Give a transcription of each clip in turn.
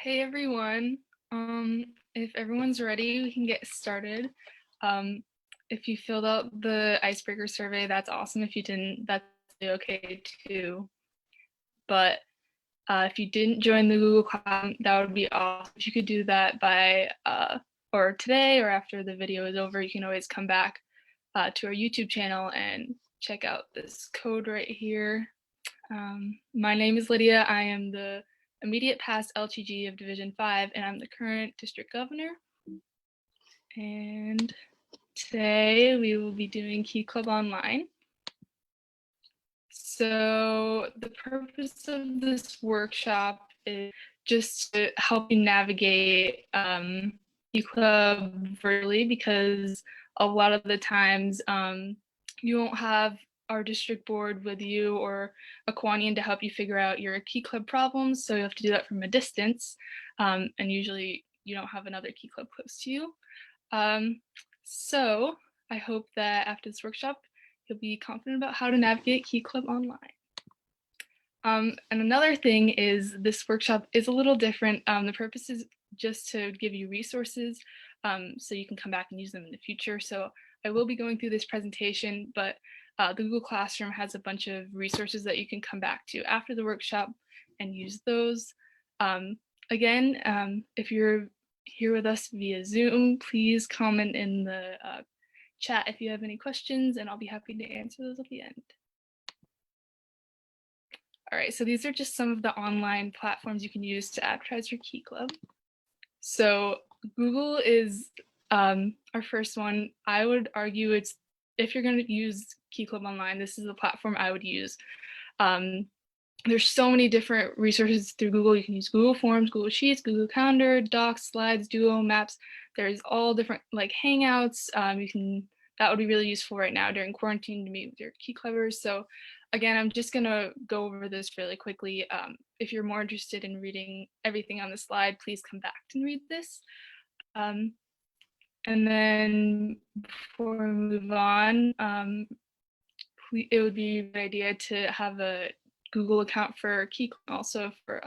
Hey everyone. If everyone's ready, we can get started. Um, if you filled out the icebreaker survey, that's awesome. If you didn't, that's okay too. But if you didn't join the Google Cloud, that would be awesome. If you could do that by or today or after the video is over, you can always come back to our YouTube channel and check out this code right here. My name is Lydia. I am the immediate past LTG of Division 5, and I'm the current district governor. And today we will be doing Key Club Online. So the purpose of this workshop is just to help you navigate Key Club virtually, because a lot of the times you won't have our district board with you or a Kiwanian to help you figure out your Key Club problems. So you have to do that from a distance. And usually you don't have another Key Club close to you. So I hope that after this workshop, you'll be confident about how to navigate Key Club online. And another thing is this workshop is a little different. The purpose is just to give you resources so you can come back and use them in the future. So I will be going through this presentation, but the Google Classroom has a bunch of resources that you can come back to after the workshop and use those. Again, if you're here with us via Zoom, please comment in the chat if you have any questions, and I'll be happy to answer those at the end. All right, so these are just some of the online platforms you can use to advertise your Key Club. So Google is our first one. I would argue it's, if you're going to use Key Club Online, this is the platform I would use. There's so many different resources through Google. You can use Google Forms, Google Sheets, Google Calendar, Docs, Slides, Duo, Maps. There's all different, like Hangouts. That would be really useful right now during quarantine to meet with your Key Clubbers. So again, I'm just gonna go over this really quickly. If you're more interested in reading everything on the slide, please come back and read this. And then before we move on, it would be a good idea to have a Google account for Key, also for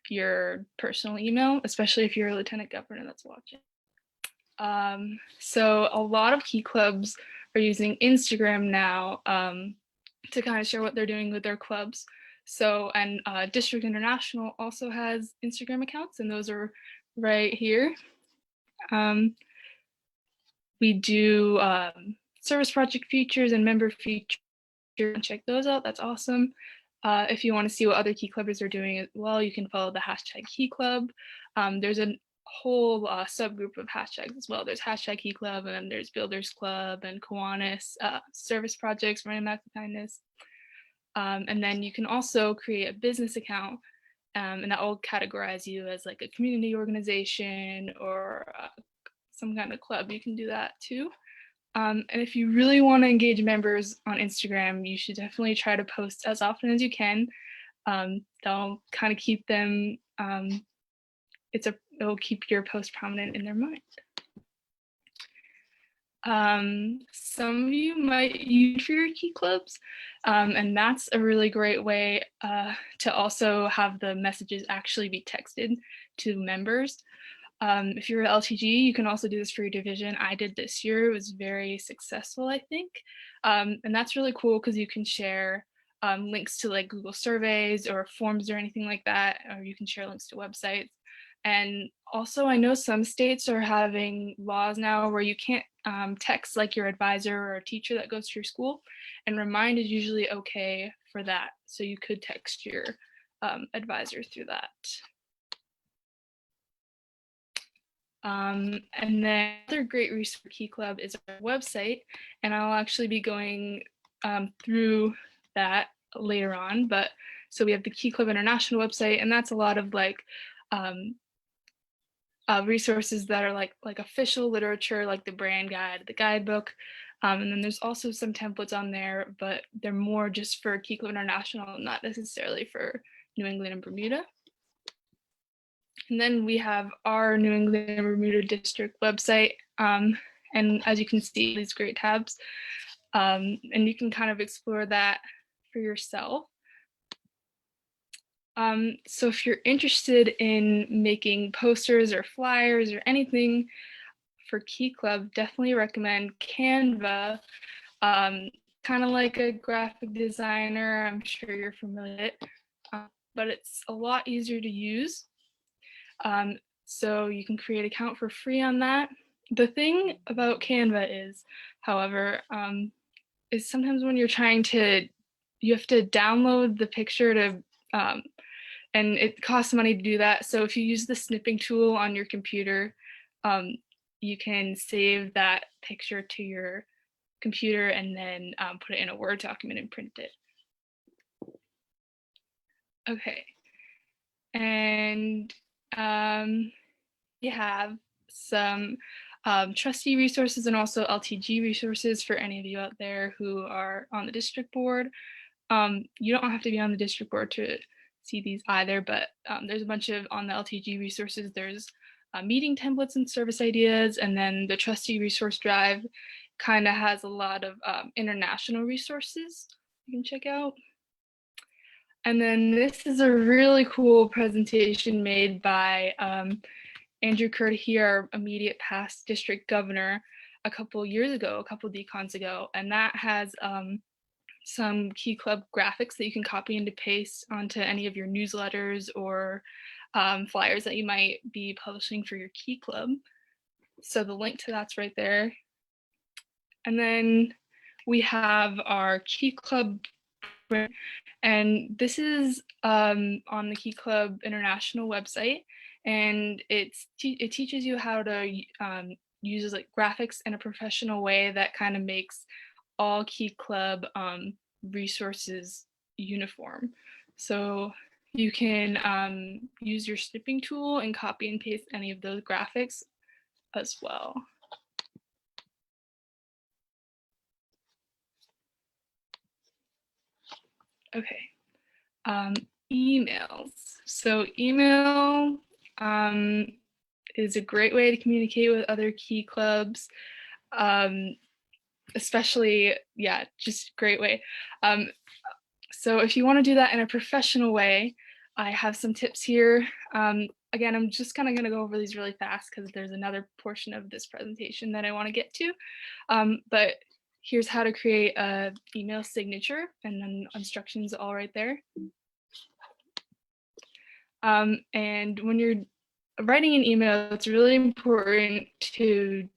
your personal email, especially if you're a lieutenant governor that's watching. So a lot of Key Clubs are using Instagram now to kind of share what they're doing with their clubs. So, and District International also has Instagram accounts, and those are right here. We do service project features and member features. Check those out. That's awesome. If you want to see what other Key Clubbers are doing as well, you can follow the hashtag Key Club. There's a whole subgroup of hashtags as well. There's hashtag Key Club, and then there's Builders Club and Kiwanis, service projects, Random Acts of Kindness. And then you can also create a business account, and that will categorize you as like a community organization or some kind of club. You can do that too. And if you really want to engage members on Instagram, you should definitely try to post as often as you can. That'll kind of keep them, it'll keep your post prominent in their mind. Some of you might use for your Key Clubs, and that's a really great way to also have the messages actually be texted to members. If you're an LTG, you can also do this for your division. I did this year. It was very successful, I think. And that's really cool because you can share links to like Google surveys or forms or anything like that, or you can share links to websites. And also, I know some states are having laws now where you can't text like your advisor or a teacher that goes to your school, and Remind is usually okay for that. So you could text your advisor through that. And then another great resource for Key Club is our website, and I'll actually be going through that later on. But so we have the Key Club International website, and that's a lot of like resources that are like official literature, like the brand guide, the guidebook. And then there's also some templates on there, but they're more just for Key Club International, not necessarily for New England and Bermuda. And then we have our New England and Bermuda District website. And as you can see, these great tabs. And you can kind of explore that for yourself. So if you're interested in making posters or flyers or anything for Key Club, definitely recommend Canva. Kind of like a graphic designer, I'm sure you're familiar with it, but it's a lot easier to use. So you can create an account for free on that. The thing about Canva is, however, is sometimes when you're trying to, you have to download the picture to, and it costs money to do that. So if you use the snipping tool on your computer, you can save that picture to your computer and then put it in a Word document and print it. Okay, and you have some trustee resources and also LTG resources for any of you out there who are on the district board. You don't have to be on the district board to see these either, but there's a bunch of on the LTG resources. There's meeting templates and service ideas, and then the trustee resource drive kind of has a lot of international resources you can check out. And then this is a really cool presentation made by Andrew Curtier, our immediate past district governor, a couple years ago, a couple decons ago, and that has some Key Club graphics that you can copy and paste onto any of your newsletters or flyers that you might be publishing for your Key Club. So the link to that's right there. And then we have our Key Club, and this is on the Key Club International website, and it teaches you how to use like graphics in a professional way that kind of makes all Key Club resources uniform. So you can use your snipping tool and copy and paste any of those graphics as well. Okay, emails. So email is a great way to communicate with other Key Clubs, especially, yeah, just great way. So if you want to do that in a professional way, I have some tips here. Again, I'm just kind of going to go over these really fast because there's another portion of this presentation that I want to get to. But here's how to create an email signature, and then instructions all right there. And when you're writing an email, it's really important to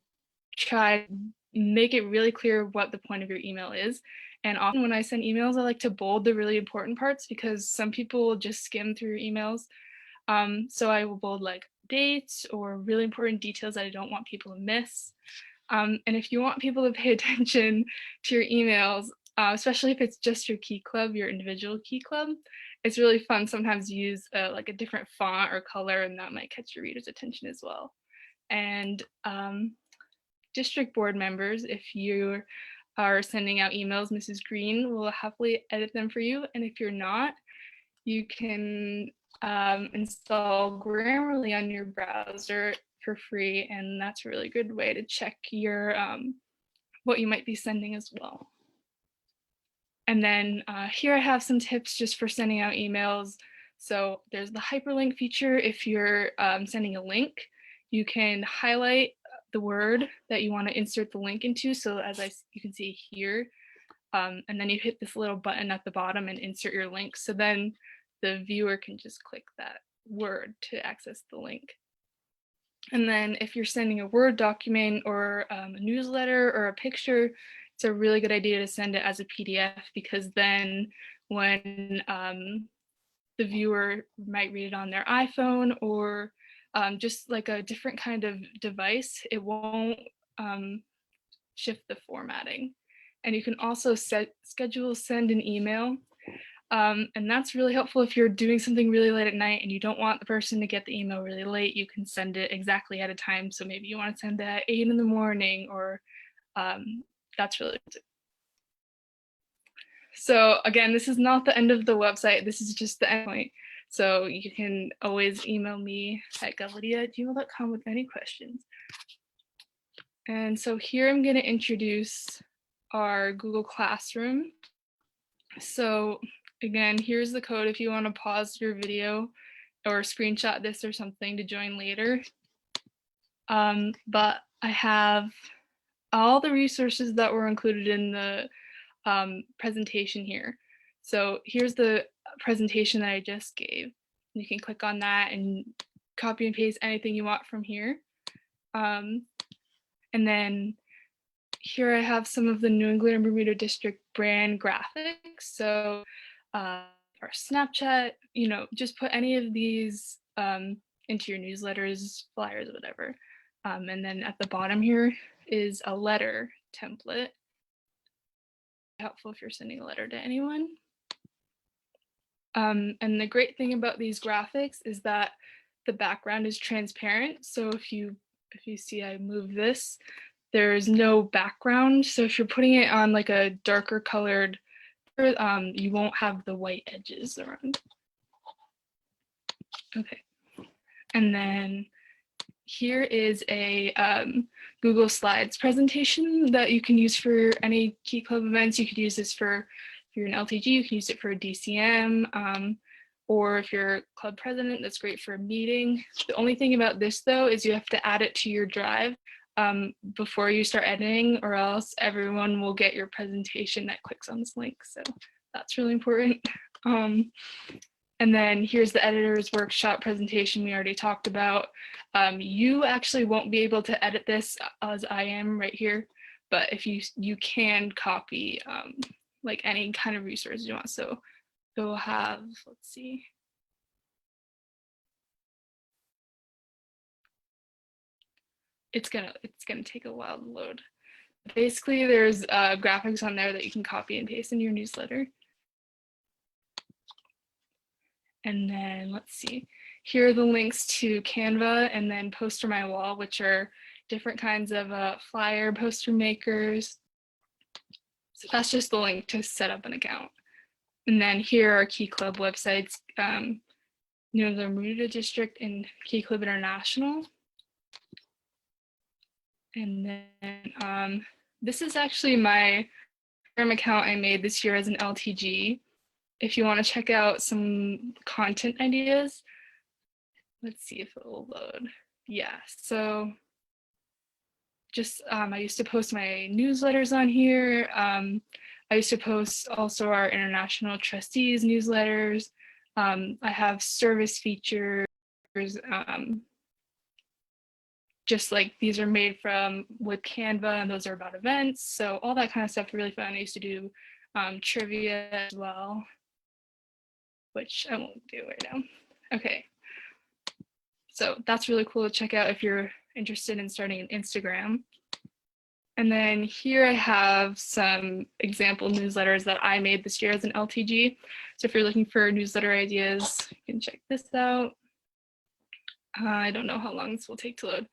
try to make it really clear what the point of your email is. And often when I send emails, I like to bold the really important parts because some people will just skim through your emails. So I will bold like dates or really important details that I don't want people to miss. And if you want people to pay attention to your emails, especially if it's just your Key Club, your individual Key Club, it's really fun sometimes to use like a different font or color, and that might catch your reader's attention as well. And district board members, if you are sending out emails, Mrs. Green will happily edit them for you. And if you're not, you can install Grammarly on your browser for free, and that's a really good way to check your what you might be sending as well. And then here I have some tips just for sending out emails. So there's the hyperlink feature. If you're sending a link, you can highlight the word that you want to insert the link into. So as you can see here, and then you hit this little button at the bottom and insert your link. So then the viewer can just click that word to access the link. And then if you're sending a Word document or a newsletter or a picture, it's a really good idea to send it as a PDF, because then when the viewer might read it on their iPhone or just like a different kind of device, it won't shift the formatting. And you can also schedule send an email. And that's really helpful if you're doing something really late at night and you don't want the person to get the email really late. You can send it exactly at a time. So maybe you want to send it at 8 in the morning, or that's really good. So again, this is not the end of the website. This is just the endpoint. So you can always email me at govlydia@gmail.com with any questions. And so here I'm going to introduce our Google Classroom. So Again, here's the code if you want to pause your video or screenshot this or something to join later. But I have all the resources that were included in the presentation here. So here's the presentation that I just gave. You can click on that and copy and paste anything you want from here. And then here I have some of the New England and Bermuda District brand graphics. So our Snapchat, just put any of these into your newsletters, flyers, whatever. And then at the bottom here is a letter template. Helpful if you're sending a letter to anyone. And the great thing about these graphics is that the background is transparent. So if you see I move this, there's no background. So if you're putting it on like a darker colored, you won't have the white edges around. Okay. And then here is a Google Slides presentation that you can use for any Key Club events. You could use this for, if you're an LTG, you can use it for a DCM, or if you're club president, that's great for a meeting. The only thing about this though is you have to add it to your drive before you start editing, or else everyone will get your presentation that clicks on this link. So that's really important. And then here's the editor's workshop presentation we already talked about. You actually won't be able to edit this as I am right here, but if you can copy like any kind of resource you want. So you'll have, let's see. It's gonna take a while to load. Basically, there's graphics on there that you can copy and paste in your newsletter. And then let's see, here are the links to Canva and then Poster My Wall, which are different kinds of flyer poster makers. So that's just the link to set up an account. And then here are Key Club websites, New England Bermuda District and Key Club International. And then this is actually my account I made this year as an LTG. If you want to check out some content ideas, let's see if it will load. Yeah, so just I used to post my newsletters on here. I used to post also our international trustees newsletters. I have service features, just like these are made with Canva, and those are about events. So all that kind of stuff, really fun. I used to do trivia as well, which I won't do right now. Okay, so that's really cool to check out if you're interested in starting an Instagram. And then here I have some example newsletters that I made this year as an LTG. So if you're looking for newsletter ideas, you can check this out. I don't know how long this will take to load.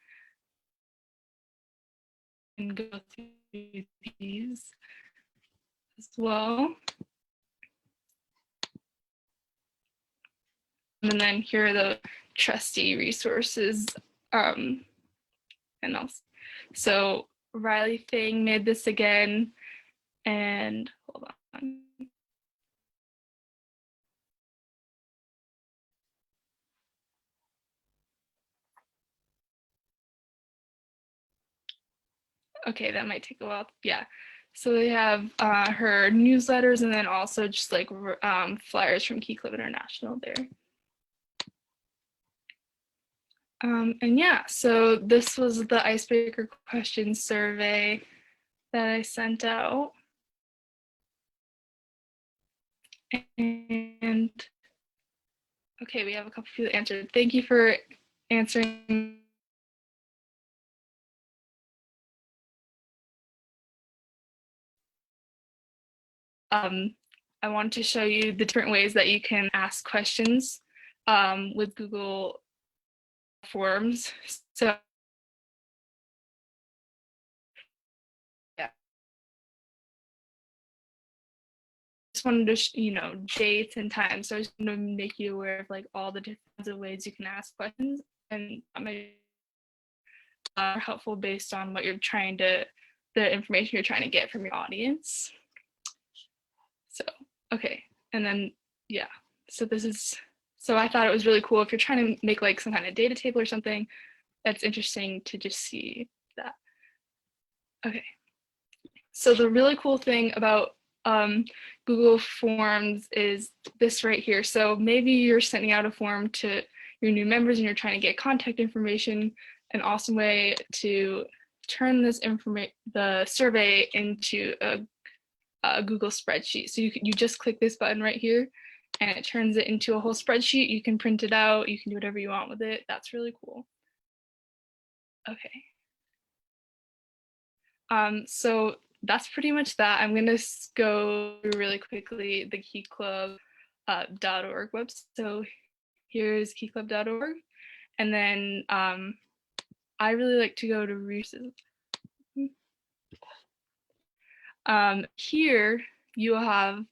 And go through these as well. And then here are the trustee resources and else. So Riley Thing made this again, and hold on. Okay, that might take a while. Yeah. So they have her newsletters and then also just like flyers from Key Club International there. And yeah, so this was the icebreaker question survey that I sent out. And okay, we have a couple people answered. Thank you for answering. I want to show you the different ways that you can ask questions with Google Forms. So yeah, just wanted to, dates and times. So I just want to make you aware of like all the different ways you can ask questions, and that might be helpful based on what you're trying to, the information you're trying to get from your audience. So, okay. And then, yeah, so I thought it was really cool if you're trying to make like some kind of data table or something, that's interesting to just see that. Okay, so the really cool thing about Google Forms is this right here. So maybe you're sending out a form to your new members and you're trying to get contact information. An awesome way to turn the survey into a Google spreadsheet. So you just click this button right here and it turns it into a whole spreadsheet. You can print it out, you can do whatever you want with it. That's really cool. Okay. So that's pretty much that. I'm gonna go through really quickly the keyclub.org website. So here's keyclub.org. And then I really like to go to resources. Here you have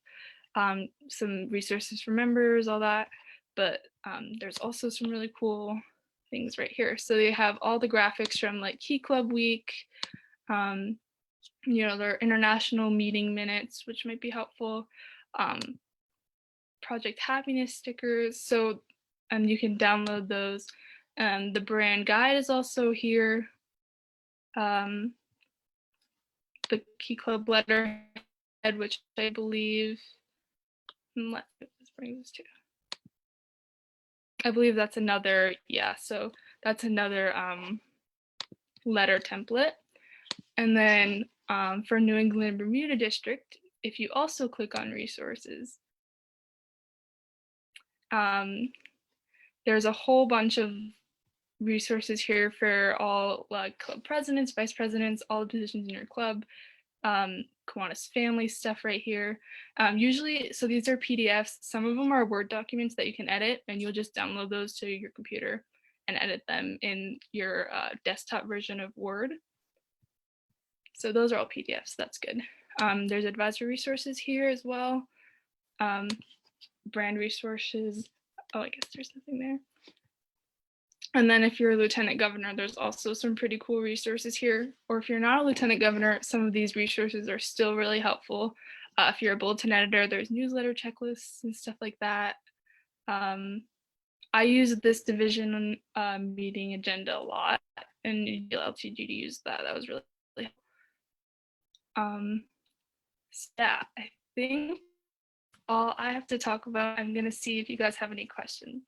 some resources for members, all that, but there's also some really cool things right here. So they have all the graphics from like Key Club Week, their international meeting minutes, which might be helpful, Project Happiness stickers. So you can download those. The brand guide is also here. The Key Club letterhead, which I believe, let's see what this brings us to. I believe that's another, so that's another letter template. And then for New England Bermuda District, if you also click on resources, there's a whole bunch of resources here for all club presidents, vice presidents, all the positions in your club, Kiwanis family stuff right here. Usually, so these are PDFs. Some of them are Word documents that you can edit, and you'll just download those to your computer and edit them in your desktop version of Word. So those are all PDFs, that's good. There's advisory resources here as well. Brand resources. Oh, I guess there's nothing there. And then if you're a lieutenant governor, there's also some pretty cool resources here. Or if you're not a lieutenant governor, some of these resources are still really helpful. If you're a bulletin editor, there's newsletter checklists and stuff like that. I use this division meeting agenda a lot, and LTG to use that. That was really so yeah, I think all I have to talk about. I'm gonna see if you guys have any questions.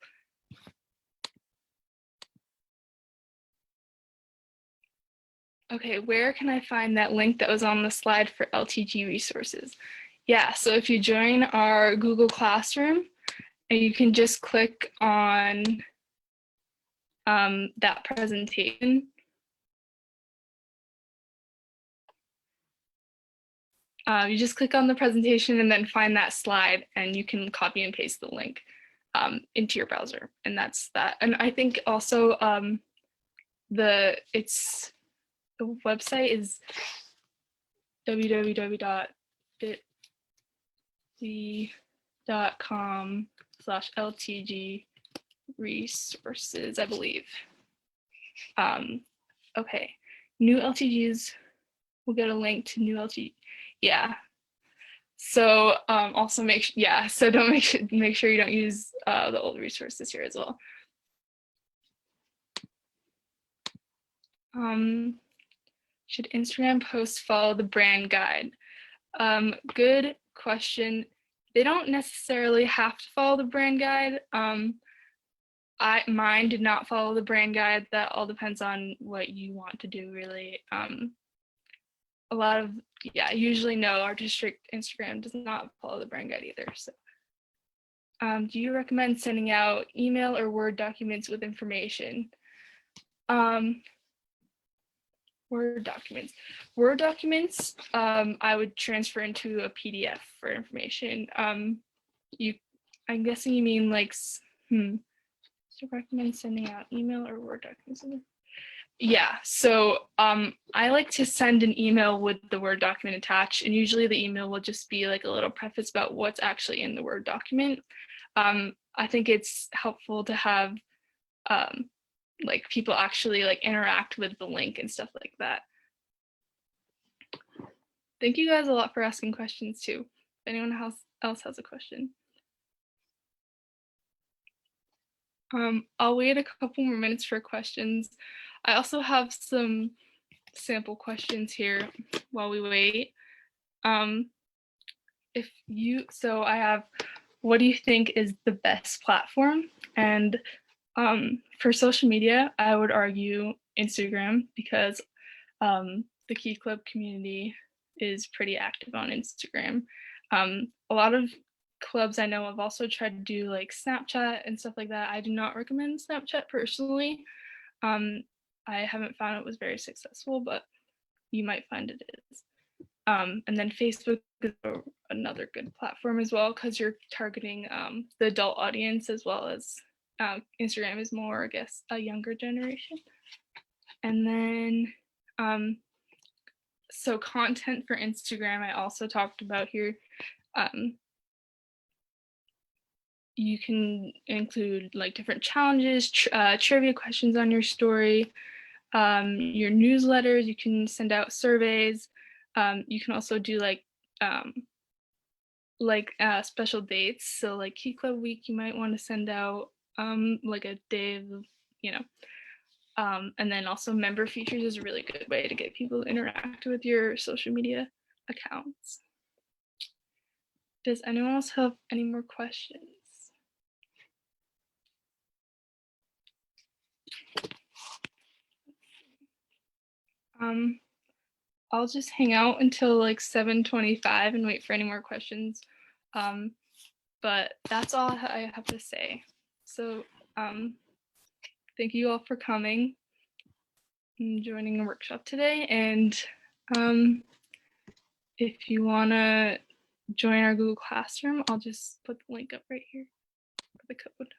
Okay, where can I find that link that was on the slide for LTG resources? Yeah, so if you join our Google Classroom, and you can just click on that presentation. You just click on the presentation and then find that slide, and you can copy and paste the link into your browser, and that's that. And I think also the website is www.bit.com/LTG resources, I believe. Okay, new LTGs will get a link to new LTG. Yeah. So also make sure you don't use the old resources here as well. Should Instagram posts follow the brand guide? Good question. They don't necessarily have to follow the brand guide. Mine did not follow the brand guide. That all depends on what you want to do, really. Usually no, our district Instagram does not follow the brand guide either. So do you recommend sending out email or Word documents with information? Word documents, I would transfer into a PDF for information. I'm guessing you mean like, so recommend sending out email or Word documents? Yeah, so I like to send an email with the Word document attached, and usually the email will just be like a little preface about what's actually in the Word document. I think it's helpful to have like people actually like interact with the link and stuff like that. Thank you guys a lot for asking questions too. If anyone else has a question. I'll wait a couple more minutes for questions. I also have some sample questions here while we wait. Um, so I have, what do you think is the best platform? And for social media, I would argue Instagram because the Key Club community is pretty active on Instagram. A lot of clubs I know have also tried to do like Snapchat and stuff like that. I do not recommend Snapchat personally. Um, I haven't found it was very successful, but you might find it is. And then Facebook is another good platform as well because you're targeting the adult audience as well as Instagram is more, I guess, a younger generation. And then, so content for Instagram, I also talked about here. You can include like different challenges, trivia questions on your story, your newsletters. You can send out surveys. You can also do special dates. So like Key Club Week, you might want to send out like a day of, you know, and then also member features is a really good way to get people to interact with your social media accounts. Does anyone else have any more questions? I'll just hang out until like 7:25 and wait for any more questions. But that's all I have to say. So thank you all for coming and joining the workshop today. And if you want to join our Google Classroom, I'll just put the link up right here for the code.